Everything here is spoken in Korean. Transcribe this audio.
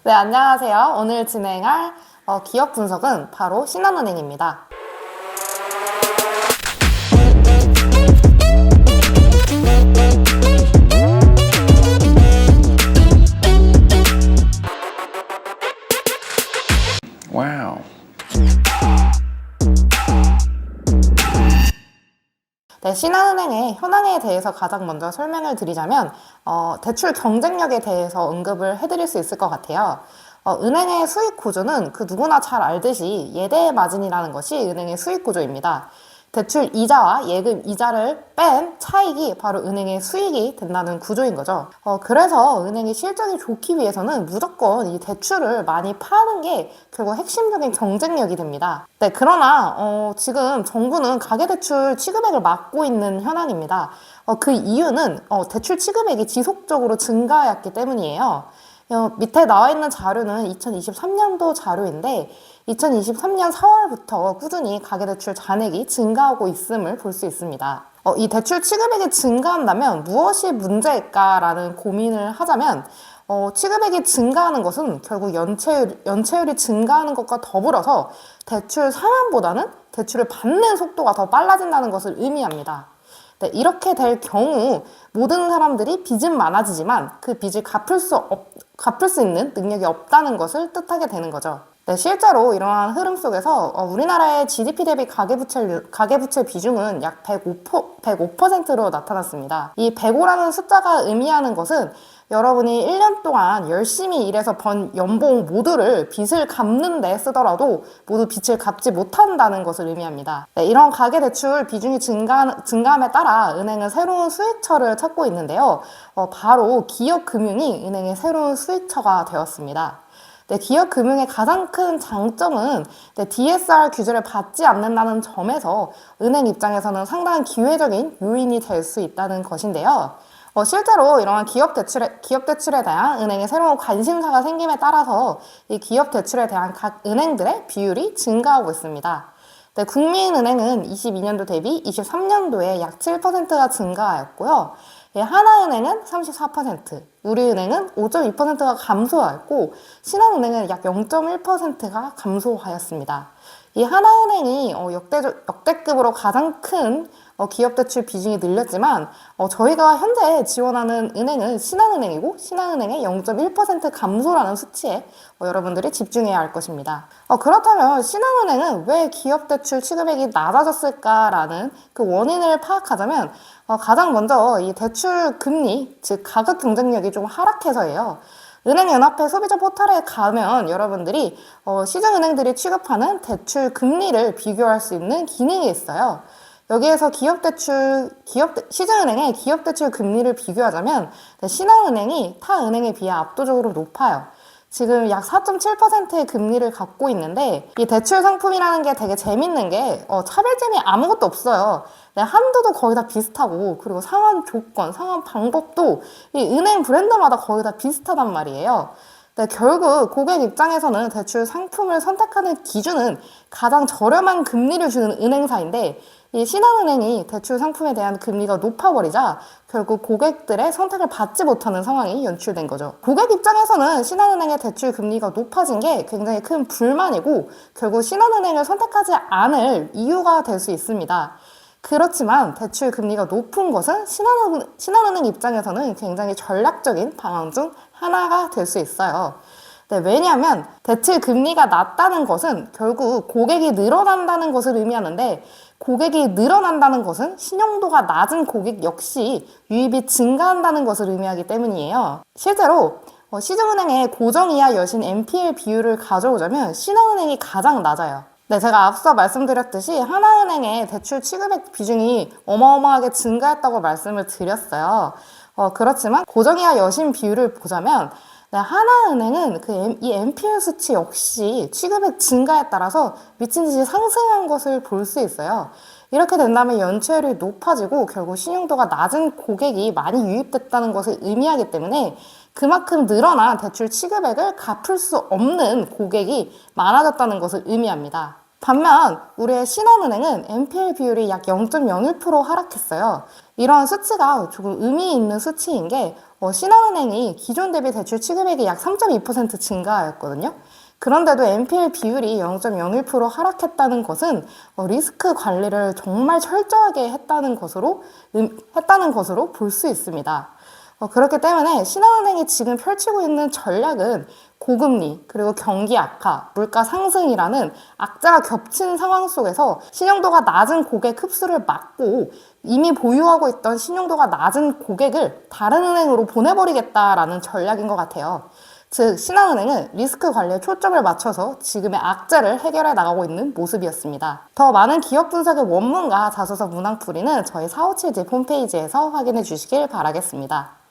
네, 안녕하세요. 오늘 진행할 기업 분석은 바로 신한은행입니다. 와우. 네, 신한은행의 현황에 대해서 가장 먼저 설명을 드리자면 대출 경쟁력에 대해서 언급을 해드릴 수 있을 것 같아요. 은행의 수익 구조는 그 누구나 잘 알듯이 예대 마진이라는 것이 은행의 수익 구조입니다. 대출 이자와 예금 이자를 뺀 차익이 바로 은행의 수익이 된다는 구조인 거죠. 그래서 은행이 실적이 좋기 위해서는 무조건 이 대출을 많이 파는 게 결국 핵심적인 경쟁력이 됩니다. 네, 그러나 지금 정부는 가계대출 취급액을 막고 있는 현황입니다. 그 이유는 대출 취급액이 지속적으로 증가했기 때문이에요. 밑에 나와 있는 자료는 2023년도 자료인데 2023년 4월부터 꾸준히 가계대출 잔액이 증가하고 있음을 볼 수 있습니다. 이 대출 취급액이 증가한다면 무엇이 문제일까라는 고민을 하자면 취급액이 증가하는 것은 결국 연체율이 증가하는 것과 더불어서 대출 상환보다는 대출을 받는 속도가 더 빨라진다는 것을 의미합니다. 네, 이렇게 될 경우 모든 사람들이 빚은 많아지지만 그 빚을 갚을 수 있는 능력이 없다는 것을 뜻하게 되는 거죠. 네, 실제로 이러한 흐름 속에서 우리나라의 GDP 대비 가계부채 비중은 약 105%로 나타났습니다. 이 105라는 숫자가 의미하는 것은 여러분이 1년 동안 열심히 일해서 번 연봉 모두를 빚을 갚는 데 쓰더라도 모두 빚을 갚지 못한다는 것을 의미합니다. 네, 이런 가계대출 비중이 증가함에 따라 은행은 새로운 수익처를 찾고 있는데요. 바로 기업금융이 은행의 새로운 수익처가 되었습니다. 네, 기업금융의 가장 큰 장점은 DSR 규제를 받지 않는다는 점에서 은행 입장에서는 상당히 기회적인 요인이 될 수 있다는 것인데요. 실제로 이러한 기업 대출에 대한 은행의 새로운 관심사가 생김에 따라서 이 기업 대출에 대한 각 은행들의 비율이 증가하고 있습니다. 네, 국민은행은 22년도 대비 23년도에 약 7%가 증가하였고요. 하나은행은 34%, 우리은행은 5.2%가 감소하였고 신한은행은 약 0.1%가 감소하였습니다. 이 하나은행이 역대급으로 가장 큰 기업대출 비중이 늘렸지만 저희가 현재 지원하는 은행은 신한은행이고 신한은행의 0.1% 감소라는 수치에 여러분들이 집중해야 할 것입니다. 그렇다면 신한은행은 왜 기업대출 취급액이 낮아졌을까라는 그 원인을 파악하자면 가장 먼저 이 대출 금리, 즉 가격 경쟁력이 좀 하락해서예요. 은행연합회 소비자 포털에 가면 여러분들이 시중은행들이 취급하는 대출 금리를 비교할 수 있는 기능이 있어요. 여기에서 시중은행의 기업대출 금리를 비교하자면 신한은행이 타 은행에 비해 압도적으로 높아요. 지금 약 4.7%의 금리를 갖고 있는데 이 대출 상품이라는 게 되게 재밌는 게 차별점이 아무것도 없어요. 네, 한도도 거의 다 비슷하고 그리고 상환 조건, 상환 방법도 이 은행 브랜드마다 거의 다 비슷하단 말이에요. 네, 결국 고객 입장에서는 대출 상품을 선택하는 기준은 가장 저렴한 금리를 주는 은행사인데 이 신한은행이 대출 상품에 대한 금리가 높아버리자 결국 고객들의 선택을 받지 못하는 상황이 연출된 거죠. 고객 입장에서는 신한은행의 대출 금리가 높아진 게 굉장히 큰 불만이고 결국 신한은행을 선택하지 않을 이유가 될 수 있습니다. 그렇지만 대출 금리가 높은 것은 신한은행 입장에서는 굉장히 전략적인 방안 중 하나가 될 수 있어요. 네, 왜냐하면 대출 금리가 낮다는 것은 결국 고객이 늘어난다는 것을 의미하는데 고객이 늘어난다는 것은 신용도가 낮은 고객 역시 유입이 증가한다는 것을 의미하기 때문이에요. 실제로 시중은행의 고정이하 여신 NPL 비율을 가져오자면 신한은행이 가장 낮아요. 네, 제가 앞서 말씀드렸듯이 하나은행의 대출 취급액 비중이 어마어마하게 증가했다고 말씀을 드렸어요. 그렇지만 고정이하 여신 비율을 보자면 하나은행은 이 NPL 수치 역시 취급액 증가에 따라서 미친 듯이 상승한 것을 볼 수 있어요. 이렇게 된다면 연체율이 높아지고 결국 신용도가 낮은 고객이 많이 유입됐다는 것을 의미하기 때문에 그만큼 늘어난 대출 취급액을 갚을 수 없는 고객이 많아졌다는 것을 의미합니다. 반면 우리의 신한은행은 NPL 비율이 약 0.01% 하락했어요. 이런 수치가 조금 의미 있는 수치인 게 신한은행이 기존 대비 대출 취급액이 약 3.2% 증가하였거든요. 그런데도 NPL 비율이 0.01% 하락했다는 것은 리스크 관리를 정말 철저하게 했다는 것으로 볼 수 있습니다. 그렇기 때문에 신한은행이 지금 펼치고 있는 전략은 고금리, 그리고 경기 악화, 물가 상승이라는 악재가 겹친 상황 속에서 신용도가 낮은 고객 흡수를 막고 이미 보유하고 있던 신용도가 낮은 고객을 다른 은행으로 보내버리겠다라는 전략인 것 같아요. 즉, 신한은행은 리스크 관리에 초점을 맞춰서 지금의 악재를 해결해 나가고 있는 모습이었습니다. 더 많은 기업 분석의 원문과 자소서 문항풀이는 저희 457집 홈페이지에서 확인해 주시길 바라겠습니다.